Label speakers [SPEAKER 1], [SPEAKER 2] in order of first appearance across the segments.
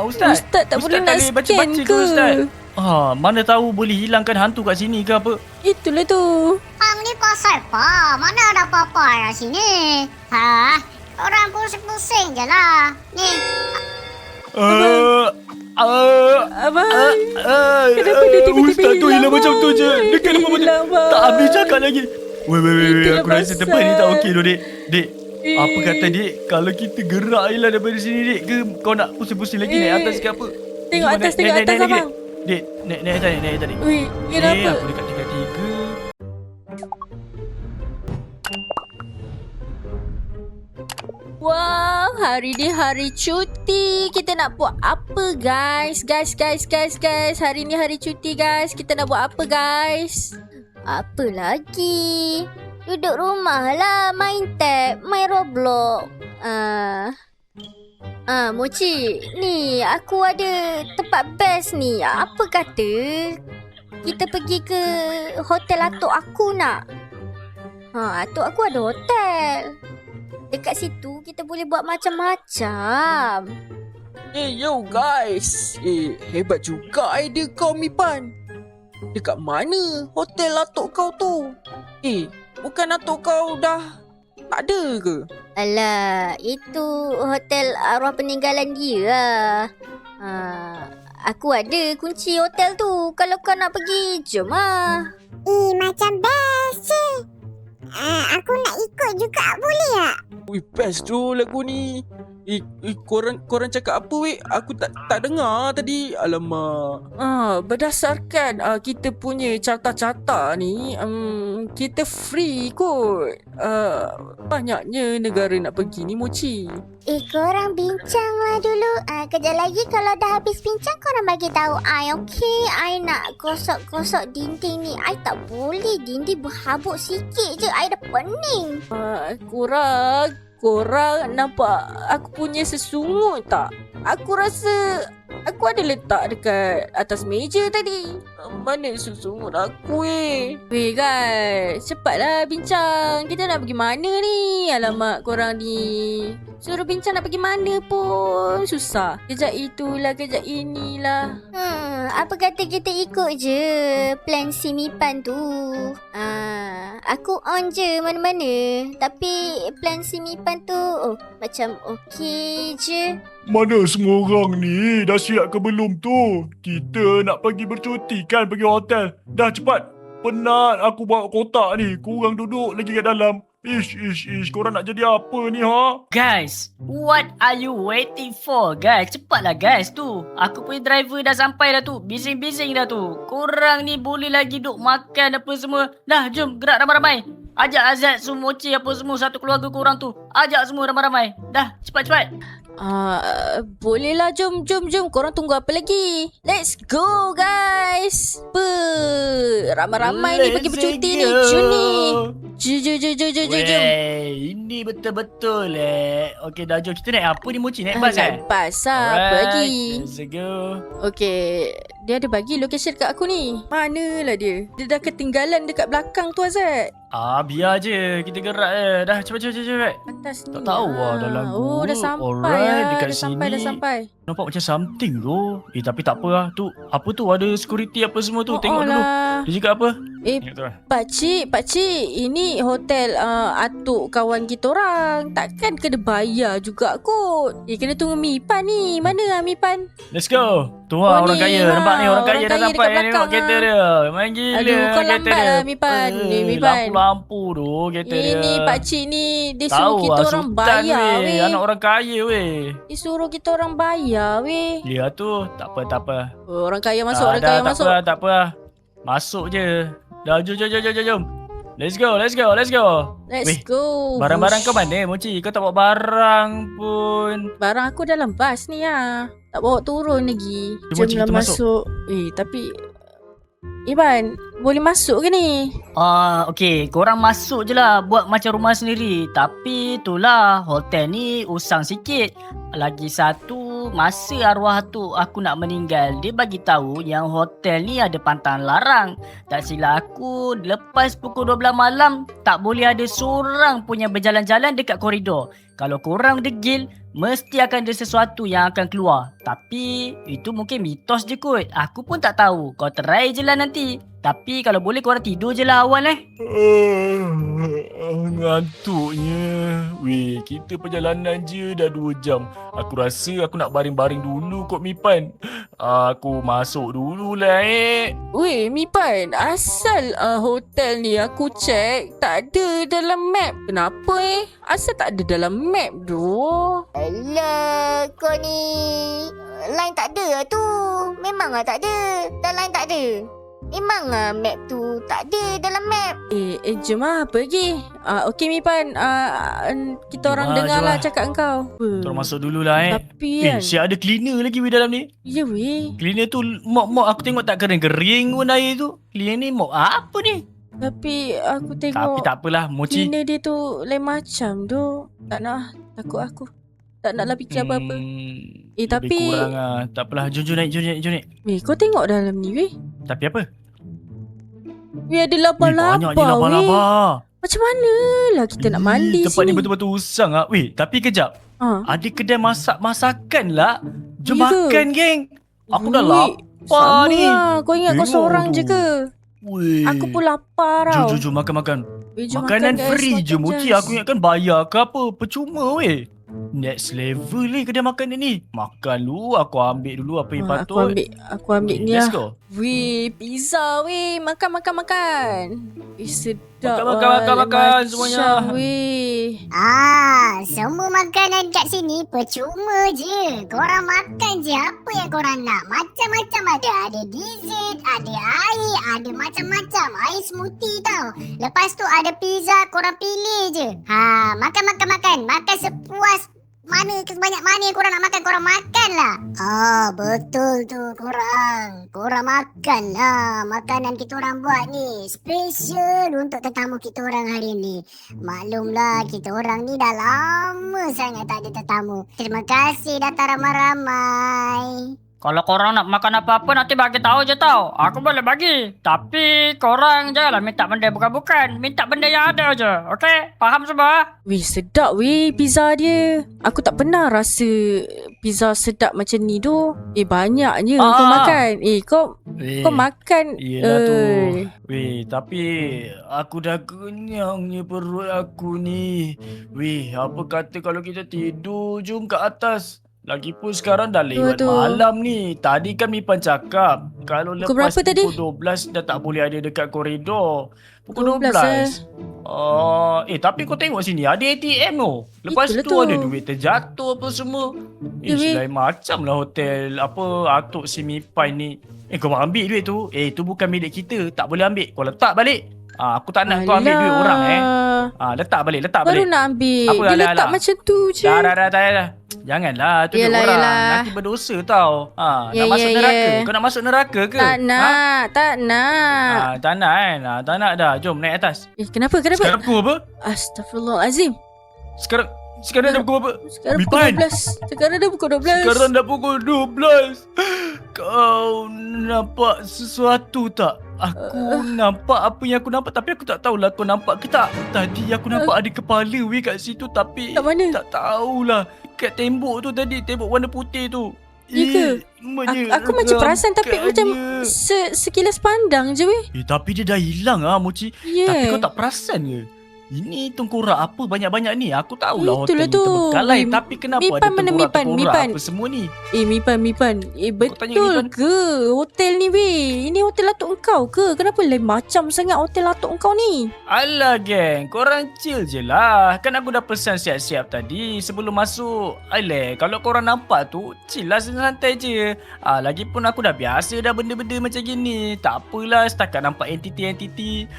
[SPEAKER 1] Ustaz.
[SPEAKER 2] Ustaz tak boleh nak
[SPEAKER 1] boleh
[SPEAKER 2] scan
[SPEAKER 1] baca-baca
[SPEAKER 2] ke?
[SPEAKER 1] Ustaz. Mana tahu boleh hilangkan hantu kat sini ke apa.
[SPEAKER 2] Itulah tu.
[SPEAKER 3] Hang ni pasal apa? Mana ada apa-apa kat sini? Orang pusing-pusing je lah. Ni,
[SPEAKER 2] Abang. Kenapa dia tiba-tiba
[SPEAKER 1] Ustaz tu hilang macam tu je. Dia kenapa macam
[SPEAKER 2] Hilang, bang.
[SPEAKER 1] tak habis cakap lagi. Weh.
[SPEAKER 2] Itulah
[SPEAKER 1] Aku rasa
[SPEAKER 2] pasal.
[SPEAKER 1] tempat ni tak okey tu, Dek. Dek, apa kata Dek, kalau kita gerak je lah daripada sini, Dek, ke kau nak pusing-pusing lagi naik atas ke apa?
[SPEAKER 2] Tengok
[SPEAKER 1] Cuba
[SPEAKER 2] atas,
[SPEAKER 1] naik, naik,
[SPEAKER 2] abang.
[SPEAKER 1] Dek. Dek, naik atas ni.
[SPEAKER 2] Weh, kenapa?
[SPEAKER 1] Aku dekat tingkat 3.
[SPEAKER 2] Wow, hari ni hari cuti. Kita nak buat apa, guys? Guys. Hari ni hari cuti, guys. Kita nak buat apa, guys?
[SPEAKER 3] apa lagi? Duduk rumah lah, main tab, main Roblox. Mochi, ni aku ada tempat best ni. Apa kata kita pergi ke hotel atuk aku nak? Atuk aku ada hotel. Dekat situ kita boleh buat macam-macam.
[SPEAKER 4] Yo guys. Hebat juga idea kau Mipan. Dekat mana hotel atuk kau tu? Bukan atuk kau dah tak ada ke?
[SPEAKER 3] Alah, itu hotel arwah peninggalan dia lah. Aku ada kunci hotel tu. Kalau kau nak pergi, jom lah. Macam best je. Aku nak ikut juga, boleh tak?
[SPEAKER 4] Ui, best tu lagu ni. Korang cakap apa weh? Aku tak dengar tadi. Alamak. Berdasarkan kita punya carta-carta ni, kita free kot. Banyaknya negara nak pergi ni Mochi.
[SPEAKER 3] Korang bincanglah dulu. Kejap lagi kalau dah habis bincang, korang bagi tahu I, okay? I nak gosok-gosok dinding ni. I tak boleh. Dinding berhabuk sikit je. I dah pening.
[SPEAKER 2] Korang nampak aku punya sesungut tak? Aku rasa aku ada letak dekat atas meja tadi.
[SPEAKER 4] Mana sesungut aku weh?
[SPEAKER 2] Weh guys, cepatlah bincang. Kita nak pergi mana ni? Alamak, korang ni suruh bincang nak pergi mana pun susah. Kejap itulah, kejap inilah.
[SPEAKER 3] Apa kata kita ikut je plan si Mipan tu. Aku on je mana-mana. Tapi plan si Mipan tu macam okey je.
[SPEAKER 1] Mana semua orang ni? Dah siap ke belum tu? Kita nak pergi bercuti kan, pergi hotel. Dah cepat. Penat aku bawa kotak ni. Korang duduk lagi kat dalam. Ish. Korang nak jadi apa ni
[SPEAKER 5] Guys, what are you waiting for guys? Cepatlah guys tu. Aku punya driver dah sampai dah tu. Bising-bising dah tu. Korang ni boleh lagi duk makan apa semua. Dah jom gerak ramai-ramai. Ajak Azad, Sumoci apa semua, satu keluarga korang tu. Ajak semua ramai-ramai. Dah cepat-cepat.
[SPEAKER 2] Bolehlah, jom. Korang tunggu apa lagi? Let's go guys. Ramai-ramai ni pergi bercuti ni. Jom ni. Jom.
[SPEAKER 5] Wey, ini betul-betul Okey dah jom. Kita naik apa ni Mochi? Naik bas
[SPEAKER 2] Naik bas lah. Apa lagi?
[SPEAKER 5] Let's go.
[SPEAKER 2] Okey, dia ada bagi location kat aku ni. Manalah dia? Dia dah ketinggalan dekat belakang tu Azad.
[SPEAKER 5] Biar je. Kita gerak je. Dah cepat.
[SPEAKER 2] Atas ni.
[SPEAKER 5] Tak tahu dah lagu.
[SPEAKER 2] Oh, dah sampai
[SPEAKER 5] Alright, dekat
[SPEAKER 2] dah
[SPEAKER 5] sini.
[SPEAKER 2] dah sampai.
[SPEAKER 5] Nampak macam something tu. Tapi tak apa lah. Tu, apa tu? Ada security apa semua tu. Tengok dulu.
[SPEAKER 2] lah.
[SPEAKER 5] Dia cakap apa?
[SPEAKER 2] Eh,
[SPEAKER 5] Tengok tu lah.
[SPEAKER 2] Pakcik, ini hotel atuk kawan kita orang. Takkan kena bayar juga kot. Kena tunggu Mipan ni. Mana Mipan?
[SPEAKER 5] Let's go. Tu lah orang
[SPEAKER 2] ni,
[SPEAKER 5] kaya. Nampak ni orang kaya dah
[SPEAKER 2] kaya
[SPEAKER 5] sampai.
[SPEAKER 2] dekat
[SPEAKER 5] Tengok
[SPEAKER 2] belakang,
[SPEAKER 5] kereta dia. Main gila.
[SPEAKER 2] Aduh, kau
[SPEAKER 5] kereta
[SPEAKER 2] lambat
[SPEAKER 5] dia.
[SPEAKER 2] lah, Mipan. Mipan.
[SPEAKER 5] Lampu-lampu tu kereta dia.
[SPEAKER 2] Ini pakcik ni dia
[SPEAKER 5] Tahu
[SPEAKER 2] suruh kita
[SPEAKER 5] lah,
[SPEAKER 2] orang
[SPEAKER 5] sultan
[SPEAKER 2] bayar weh.
[SPEAKER 5] Anak orang kaya weh.
[SPEAKER 2] Dia suruh kita orang bayar weh.
[SPEAKER 5] Dia tu. Tak apa.
[SPEAKER 2] Oh, orang kaya masuk, orang
[SPEAKER 5] dah,
[SPEAKER 2] kaya masuk.
[SPEAKER 5] Tak apa. Masuk je. Dah, jom. Let's go.
[SPEAKER 2] Let's
[SPEAKER 5] Weh,
[SPEAKER 2] go.
[SPEAKER 5] Barang-barang kau mana Mochi? Kau tak bawa barang pun.
[SPEAKER 2] Barang aku dalam bas ni lah. Tak bawa turun lagi.
[SPEAKER 5] Jom,
[SPEAKER 2] Jomlah
[SPEAKER 5] kita
[SPEAKER 2] masuk. Tapi Iban, boleh masuk ke ni?
[SPEAKER 5] Okey, korang masuk je lah. Buat macam rumah sendiri. Tapi itulah, hotel ni usang sikit. Lagi satu, masa arwah tu aku nak meninggal, dia bagi tahu yang hotel ni ada pantang larang. Tak silap aku, lepas pukul 12 malam, tak boleh ada seorang pun yang berjalan-jalan dekat koridor. Kalau korang degil, mesti akan ada sesuatu yang akan keluar. Tapi itu mungkin mitos je kot. Aku pun tak tahu. Kau try je lah nanti. Tapi kalau boleh korang tidur je lah awal
[SPEAKER 1] Ngantuknya. Weh, kita perjalanan je dah 2 jam. Aku rasa aku nak baring-baring dulu kot Mipan. Aku masuk dululah
[SPEAKER 4] Weh, Mipan, asal hotel ni aku cek tak ada dalam map. Kenapa Asal tak ada dalam map tu?
[SPEAKER 3] Alah, kau ni line tak ada lah tu. Memang lah tak ada. Dan line tak ada. Memang lah map tu tak ada dalam map.
[SPEAKER 4] Jom lah pergi. Okey Mipan, kita orang
[SPEAKER 1] Jom lah,
[SPEAKER 4] dengar
[SPEAKER 1] jom
[SPEAKER 4] lah
[SPEAKER 1] lah.
[SPEAKER 4] cakap kau.
[SPEAKER 1] Terus masuk dululah
[SPEAKER 4] Tapi kan,
[SPEAKER 1] siap ada cleaner lagi weh dalam ni.
[SPEAKER 4] ya weh.
[SPEAKER 1] Cleaner tu mop aku tengok tak kering-kering pun air tu. Cleaner ni mop apa ni?
[SPEAKER 4] Tapi aku
[SPEAKER 1] Tapi
[SPEAKER 4] tengok
[SPEAKER 1] tak apalah, Mochi.
[SPEAKER 4] cleaner dia tu lain macam tu. Tak nak, takut aku. Tak naklah fikir apa-apa.
[SPEAKER 1] Lebih
[SPEAKER 4] tapi-
[SPEAKER 1] kurang lah. Tak apalah, jom naik.
[SPEAKER 4] Weh, kau tengok dalam ni weh.
[SPEAKER 1] Tapi apa?
[SPEAKER 4] Weh, ada
[SPEAKER 1] Weh,
[SPEAKER 4] laba-laba
[SPEAKER 1] banyaknya
[SPEAKER 4] weh.
[SPEAKER 1] laba-laba.
[SPEAKER 4] Macam mana lah kita nak mandi
[SPEAKER 1] Tempat
[SPEAKER 4] sini?
[SPEAKER 1] ni betul-betul usang ah. Weh, tapi kejap. Ada kedai masakan lah. Jom
[SPEAKER 4] Ya ke?
[SPEAKER 1] makan, geng. Aku dah
[SPEAKER 4] Weh,
[SPEAKER 1] lapar
[SPEAKER 4] sama
[SPEAKER 1] ni.
[SPEAKER 4] lah. Kau ingat kau
[SPEAKER 1] Tengok
[SPEAKER 4] seorang
[SPEAKER 1] tu.
[SPEAKER 4] je ke?
[SPEAKER 1] Weh.
[SPEAKER 4] Aku pun lapar tau.
[SPEAKER 1] Jom makan.
[SPEAKER 4] Weh, jom
[SPEAKER 1] Makanan
[SPEAKER 4] makan, guys.
[SPEAKER 1] free je,
[SPEAKER 4] Makan,
[SPEAKER 1] Mochi.
[SPEAKER 4] guys.
[SPEAKER 1] Aku ingatkan bayar ke apa. Percuma, weh. Next level ni kedai makan ni. Makan dulu, aku ambil dulu apa yang patut.
[SPEAKER 4] Aku ambil ni
[SPEAKER 1] Let's
[SPEAKER 4] lah.
[SPEAKER 1] go.
[SPEAKER 4] Weh, pizza weh. Makan. Weh, sedap.
[SPEAKER 1] Makan semuanya.
[SPEAKER 4] Weh.
[SPEAKER 3] Semua makanan kat sini percuma je. Korang makan je apa yang korang nak. Macam-macam ada. Ada dessert, ada air, ada macam-macam. Air smoothie tau. Lepas tu ada pizza, korang pilih je. Makan. Makan sepuas sebanyak mana yang korang nak makan, korang makan lah. Betul tu korang. Korang makan lah. Makanan kita orang buat ni special untuk tetamu kita orang hari ni. Maklumlah kita orang ni dah lama sangat tak ada tetamu. Terima kasih datang ramai-ramai.
[SPEAKER 5] Kalau korang nak makan apa-apa nanti bagi tahu je tau. Aku boleh bagi. Tapi korang janganlah minta benda bukan-bukan. Minta benda yang ada je. Okey? Faham semua?
[SPEAKER 4] Weh, sedap weh pizza dia. Aku tak pernah rasa pizza sedap macam ni tu. Banyaknya kau makan. Kau makan.
[SPEAKER 1] Yelah tu. Weh, tapi aku dah kenyangnya perut aku ni. Weh, apa kata kalau kita tidur jom kat atas. Lagipun sekarang dah lewat
[SPEAKER 4] Tu.
[SPEAKER 1] malam ni. Tadi kan Mipan cakap kalau
[SPEAKER 4] Pukul
[SPEAKER 1] lepas
[SPEAKER 4] berapa tadi?
[SPEAKER 1] pukul 12 dah tak boleh ada dekat koridor. Pukul
[SPEAKER 4] 12
[SPEAKER 1] 12. Tapi kau tengok sini ada ATM tu. Lepas
[SPEAKER 4] Itulah
[SPEAKER 1] tu
[SPEAKER 4] tu.
[SPEAKER 1] ada duit terjatuh apa semua.
[SPEAKER 4] weh.
[SPEAKER 1] Lain macam lah hotel apa Atuk si Mipan ni. Kau ambil duit tu. Tu bukan milik kita. Tak boleh ambil. Kau letak balik. Aku tak nak kau ambil duit orang Letak balik.
[SPEAKER 4] Baru nak ambil.
[SPEAKER 1] Apa,
[SPEAKER 4] Dia
[SPEAKER 1] alah,
[SPEAKER 4] letak
[SPEAKER 1] alah.
[SPEAKER 4] macam tu je.
[SPEAKER 1] Dah. Janganlah tu duit
[SPEAKER 4] Yelah,
[SPEAKER 1] orang.
[SPEAKER 4] yelah.
[SPEAKER 1] Nanti berdosa tau. Nak
[SPEAKER 4] Ya,
[SPEAKER 1] masuk
[SPEAKER 4] ya,
[SPEAKER 1] neraka.
[SPEAKER 4] ya.
[SPEAKER 1] Kau nak masuk neraka ke?
[SPEAKER 4] Tak nak.
[SPEAKER 1] Tak nak kan? Tak nak dah. Jom naik atas.
[SPEAKER 4] Kenapa?
[SPEAKER 1] Sekarang pukul apa?
[SPEAKER 4] Astagfirullahalazim.
[SPEAKER 1] Sekarang dah pukul apa?
[SPEAKER 4] Sekarang pukul
[SPEAKER 1] Mipan.
[SPEAKER 4] 12. Sekarang dah pukul 12.
[SPEAKER 1] Sekarang dah pukul 12. Kau nampak sesuatu tak? Aku nampak apa yang aku nampak tapi aku tak tahulah kau nampak ke tak. Tadi aku nampak ada kepala weh kat situ tapi
[SPEAKER 4] Kat mana?
[SPEAKER 1] tak tahulah. Kat tembok tu tadi, tembok warna putih tu.
[SPEAKER 4] Ya ke? Aku macam perasan tapi macam
[SPEAKER 1] menyeramkannya.
[SPEAKER 4] sekilas pandang je weh.
[SPEAKER 1] Tapi dia dah hilang Mochi.
[SPEAKER 4] Yeah.
[SPEAKER 1] Tapi kau tak perasan ke? Ini tengkorak apa banyak-banyak ni? Aku tahulah
[SPEAKER 4] Itulah
[SPEAKER 1] hotel ni
[SPEAKER 4] tu.
[SPEAKER 1] terbengkalai.
[SPEAKER 4] Weh,
[SPEAKER 1] Tapi kenapa
[SPEAKER 4] Mipan
[SPEAKER 1] ada
[SPEAKER 4] mana
[SPEAKER 1] tengkorak-tengkorak
[SPEAKER 4] Mipan?
[SPEAKER 1] apa semua ni?
[SPEAKER 4] Mipan.
[SPEAKER 1] tanya
[SPEAKER 4] Betul
[SPEAKER 1] Mipan.
[SPEAKER 4] ke hotel ni weh? Ini hotel atuk engkau ke? Kenapa lain macam sangat hotel atuk engkau ni?
[SPEAKER 1] Alah geng, korang chill je lah. Kan aku dah pesan siap-siap tadi sebelum masuk. Alah, kalau korang nampak tu, chill lah santai je. Lagipun aku dah biasa dah benda-benda macam gini. Tak apalah setakat nampak entiti-entiti.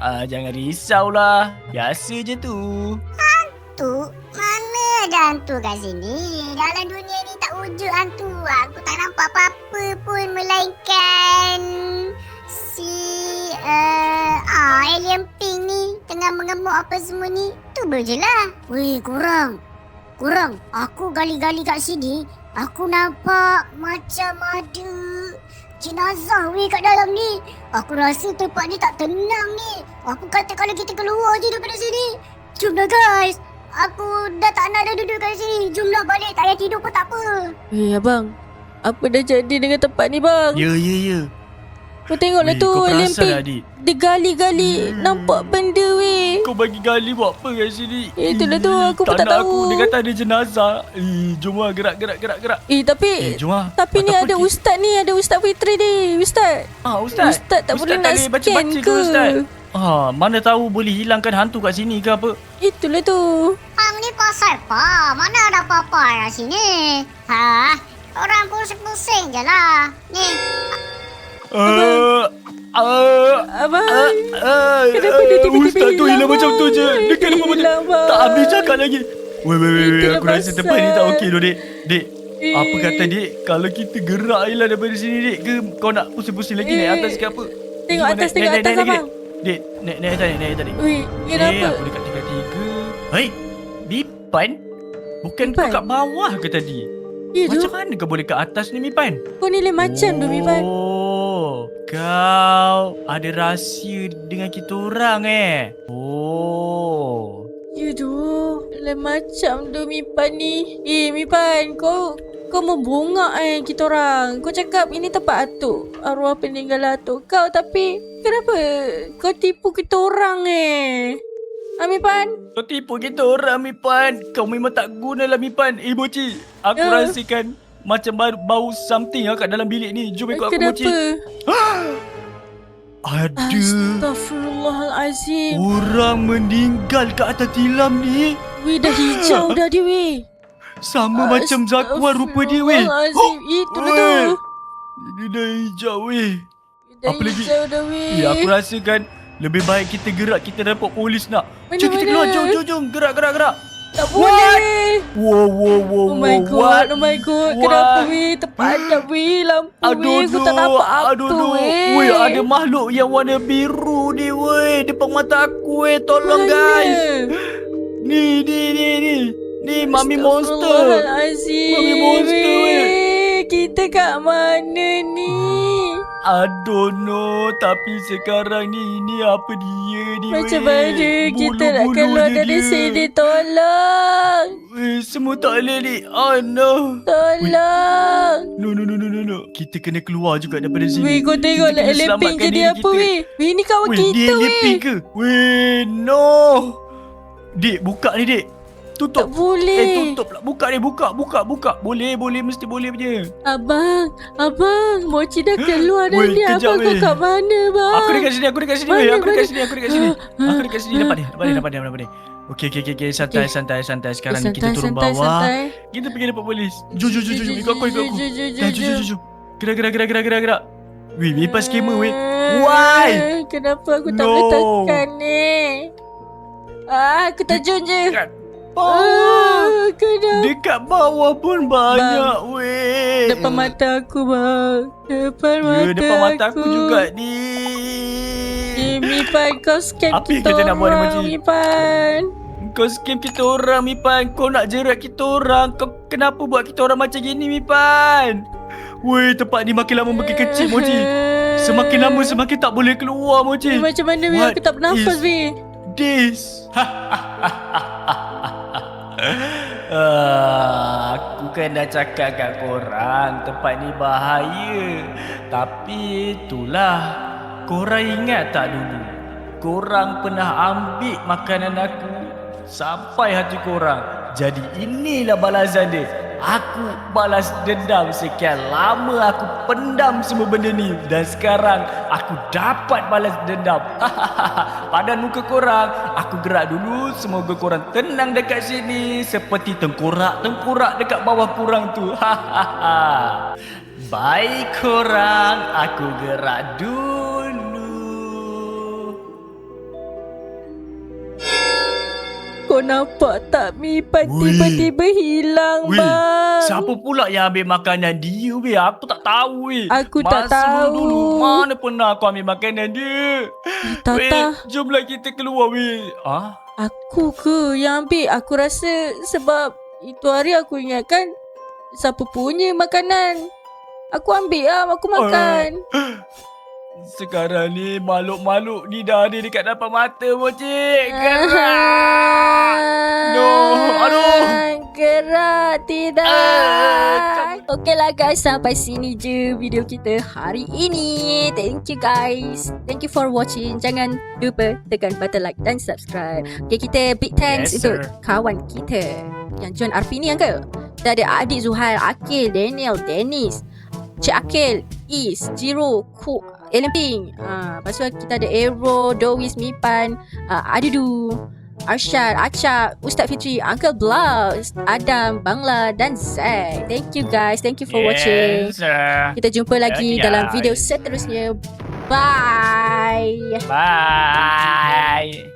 [SPEAKER 1] Jangan risaulah. Biasa je tu.
[SPEAKER 3] Hantu? Mana ada hantu kat sini? Dalam dunia ni tak wujud hantu. Aku tak nampak apa-apa pun melainkan si alien pink ni tengah mengemuk apa semua ni. Tu je lah. Weh, korang. Aku gali-gali kat sini. Aku nampak macam ada jenazah weh kat dalam ni. Aku rasa tempat ni tak tenang ni. Apa kata kalau kita keluar je daripada sini? Jom dah guys. Aku dah tak nak dah duduk kat sini. Jomlah balik. Tak payah tidur pun tak apa.
[SPEAKER 2] Abang. Apa dah jadi dengan tempat ni bang?
[SPEAKER 1] Ya.
[SPEAKER 2] Kau tengoklah
[SPEAKER 1] Weh,
[SPEAKER 2] tu
[SPEAKER 1] kau perasan
[SPEAKER 2] Olympic.
[SPEAKER 1] tak, adik?
[SPEAKER 2] Dia gali-gali nampak benda weh.
[SPEAKER 1] Kau bagi gali buat apa kat sini?
[SPEAKER 2] Itulah tu, aku pun tak
[SPEAKER 1] nak
[SPEAKER 2] tahu.
[SPEAKER 1] Aku, dia kata ada jenazah. Jom lah, gerak.
[SPEAKER 2] Tapi
[SPEAKER 1] Jom lah.
[SPEAKER 2] tapi ni
[SPEAKER 1] Patut
[SPEAKER 2] ada
[SPEAKER 1] pergi.
[SPEAKER 2] ustaz ni, ada Ustaz Fitri ni. Ustaz.
[SPEAKER 1] Ustaz.
[SPEAKER 2] Ustaz tak boleh nak scan
[SPEAKER 1] baca-baca
[SPEAKER 2] ke?
[SPEAKER 1] Ustaz? Mana tahu boleh hilangkan hantu kat sini ke apa?
[SPEAKER 2] Itulah tu.
[SPEAKER 3] Hang ni pasal apa? Mana ada apa-apa kat sini? Orang pusing-pusing je lah. Ni,
[SPEAKER 2] Abang. Kenapa dia tiba-tiba
[SPEAKER 1] Ustaz tu hilang
[SPEAKER 2] hilang,
[SPEAKER 1] macam tu
[SPEAKER 2] bang?
[SPEAKER 1] je. Dia kena apa
[SPEAKER 2] Hilang, bang.
[SPEAKER 1] tak habis cakap lagi. Weh.
[SPEAKER 2] Itulah
[SPEAKER 1] Aku rasa
[SPEAKER 2] pasal.
[SPEAKER 1] tempat ni tak okey tu, Dek. Dek, apa kata Dek? Kalau kita gerak je lah daripada sini, Dek. Ke kau nak pusing-pusing lagi naik atas ke apa?
[SPEAKER 2] Tengok
[SPEAKER 1] Jom,
[SPEAKER 2] atas,
[SPEAKER 1] naik,
[SPEAKER 2] tengok
[SPEAKER 1] naik,
[SPEAKER 2] atas,
[SPEAKER 1] naik,
[SPEAKER 2] abang.
[SPEAKER 1] Dek, naik atas, Dek.
[SPEAKER 2] Weh, kenapa?
[SPEAKER 1] Aku dekat tiga. Hei, Mipan? Bukan kau
[SPEAKER 2] Mipan?
[SPEAKER 1] kat bawah ke tadi?
[SPEAKER 2] Ya tu.
[SPEAKER 1] Macam mana kau boleh kat atas ni, Mipan?
[SPEAKER 2] Kau ni lain macam tu Mipan.
[SPEAKER 1] Oh, kau ada rahsia dengan kita orang Oh.
[SPEAKER 2] Ya tu. Lain macam tu Mipan ni. Mipan, kau membongak kita orang. Kau cakap ini tempat atuk. Arwah peninggal atuk kau, tapi kenapa kau tipu kita orang Mipan?
[SPEAKER 1] Kau tipu kita orang, Mipan. Kau memang tak gunalah, Mipan. Boci, aku rasakan macam bau something kat dalam bilik ni. Jom ikut aku, Boci.
[SPEAKER 2] Kenapa?
[SPEAKER 1] Ada
[SPEAKER 2] Astaghfirullahalazim.
[SPEAKER 1] orang meninggal kat atas tilam ni.
[SPEAKER 2] Weh, dah hijau dah dia weh.
[SPEAKER 1] Sama macam Zakwan rupa dia, weh.
[SPEAKER 2] Astaghfirullahalazim. Itulah tu.
[SPEAKER 1] Dia dah hijau, weh.
[SPEAKER 2] Dah
[SPEAKER 1] Apa lagi?
[SPEAKER 2] hijau dah weh.
[SPEAKER 1] Ya, aku rasakan lebih baik kita gerak. Kita dapat polis nak. Jom kita
[SPEAKER 2] Mana?
[SPEAKER 1] keluar. Jom. Gerak.
[SPEAKER 2] Tak boleh.
[SPEAKER 1] Wow.
[SPEAKER 2] Oh my god. Kenapa weh? Terpadam weh. Lampu weh. Aku tak nampak apa weh.
[SPEAKER 1] Weh, ada makhluk yang warna biru ni, weh. Depan mata aku, weh. Tolong, guys. Ni. Ni, Mami Monster.
[SPEAKER 2] Astaghfirullahalazim.
[SPEAKER 1] Mami Monster, weh.
[SPEAKER 2] Kita kat mana ni?
[SPEAKER 1] I don't know. Tapi sekarang ni apa dia ni,
[SPEAKER 2] Macam
[SPEAKER 1] weh?
[SPEAKER 2] mana kita nak
[SPEAKER 1] Bulu-bulu
[SPEAKER 2] keluar
[SPEAKER 1] je
[SPEAKER 2] dari
[SPEAKER 1] dia.
[SPEAKER 2] sini? Tolong.
[SPEAKER 1] Weh, semua tak boleh ni. Oh no.
[SPEAKER 2] Tolong.
[SPEAKER 1] No. Kita kena keluar juga daripada sini.
[SPEAKER 2] Weh, kau tengok
[SPEAKER 1] Kita kena
[SPEAKER 2] Leping
[SPEAKER 1] selamatkan
[SPEAKER 2] jadi
[SPEAKER 1] diri
[SPEAKER 2] apa
[SPEAKER 1] kita.
[SPEAKER 2] weh? Weh, ni kawan
[SPEAKER 1] Weh,
[SPEAKER 2] kita
[SPEAKER 1] dia
[SPEAKER 2] weh.
[SPEAKER 1] Leping ke? Weh, no. Dek, buka ni, Dek. Tutup.
[SPEAKER 2] Tak boleh.
[SPEAKER 1] Tutup lah. Buka ni, buka. Boleh, mesti boleh punya.
[SPEAKER 2] Abang, Mochi dah keluar dah
[SPEAKER 1] Weh,
[SPEAKER 2] ni.
[SPEAKER 1] kejap,
[SPEAKER 2] Abang kau
[SPEAKER 1] weh.
[SPEAKER 2] kat mana bang?
[SPEAKER 1] Aku dekat sini,
[SPEAKER 2] Mana,
[SPEAKER 1] weh. Aku
[SPEAKER 2] mana?
[SPEAKER 1] dekat sini. Nampak dia. Okey. Santai. Sekarang ni kita turun bawah. Kita pergi dapat polis. Jom. Ikut aku. Dah, jom. Gerak. Weh, lepas skema, weh. Why?
[SPEAKER 2] Kenapa aku tak
[SPEAKER 1] No.
[SPEAKER 2] boleh tekan ni? Aku terjun je. Kenapa?
[SPEAKER 1] Dekat bawah pun banyak, weh.
[SPEAKER 2] Depan mata aku bang. Depan mata
[SPEAKER 1] aku juga ni.
[SPEAKER 2] Mipan, kau scam
[SPEAKER 1] Apa yang
[SPEAKER 2] kita
[SPEAKER 1] kita nak buat ni,
[SPEAKER 2] orang,
[SPEAKER 1] Mochi?
[SPEAKER 2] Mipan.
[SPEAKER 1] Kau scam kita orang, Mipan. Kau nak jerat kita orang. Kau kenapa buat kita orang macam gini, Mipan? Weh, tempat ni makin lama makin kecil, Mochi. Semakin lama semakin tak boleh keluar, Mochi.
[SPEAKER 2] Macam mana weh?
[SPEAKER 1] What
[SPEAKER 2] Aku tak bernafas
[SPEAKER 1] is
[SPEAKER 2] weh.
[SPEAKER 1] this? Aku kan dah cakap kat korang tempat ni bahaya. Tapi itulah, korang ingat tak dulu korang pernah ambil makanan aku sampai hati korang. Jadi inilah balasan dia. Aku balas dendam. Sekian lama aku pendam semua benda ni, dan sekarang aku dapat balas dendam. Padan muka korang, aku gerak dulu. Semoga korang tenang dekat sini, seperti tengkorak dekat bawah korang tu. Baik korang, aku gerak dulu.
[SPEAKER 2] Kau nampak tak Mipan
[SPEAKER 1] Weh.
[SPEAKER 2] tiba-tiba hilang
[SPEAKER 1] Weh,
[SPEAKER 2] bang?
[SPEAKER 1] siapa pula yang ambil makanan dia, weh? Aku tak tahu, weh.
[SPEAKER 2] Aku tak
[SPEAKER 1] Masa
[SPEAKER 2] tahu.
[SPEAKER 1] dulu, mana pernah aku ambil makanan dia? Weh,
[SPEAKER 2] Tata,
[SPEAKER 1] jomlah kita keluar, weh.
[SPEAKER 2] aku ke yang ambil? Aku rasa sebab itu hari aku ingatkan siapa punya makanan. Aku ambil lah, aku makan.
[SPEAKER 5] Sekarang ni makhluk-makhluk ni dah ada dekat depan mata Bocik. Gerak. No. Aduh.
[SPEAKER 2] Gerak tidak.
[SPEAKER 5] Ah,
[SPEAKER 2] Okeylah guys, sampai sini je video kita hari ini. Thank you guys. Thank you for watching. Jangan lupa tekan button like dan subscribe. Okay, kita big thanks
[SPEAKER 5] Yes,
[SPEAKER 2] untuk
[SPEAKER 5] sir.
[SPEAKER 2] kawan kita yang join RP ni, Uncle. Kita ada adik Zuhail, Akil, Daniel, Dennis, Cik Akil, Is, Jiro, Ku, Ellen Ping. Lepas tu kita ada Aero, Dois, Mipan, Adudu, Arshad, Acap, Ustaz Fitri, Uncle Blouse, Adam, Bangla dan Zack. Thank you guys. Thank you for watching.
[SPEAKER 5] Yes, sir.
[SPEAKER 2] Kita jumpa lagi
[SPEAKER 5] Okay,
[SPEAKER 2] dalam
[SPEAKER 5] guys.
[SPEAKER 2] video seterusnya. Bye.
[SPEAKER 5] Bye.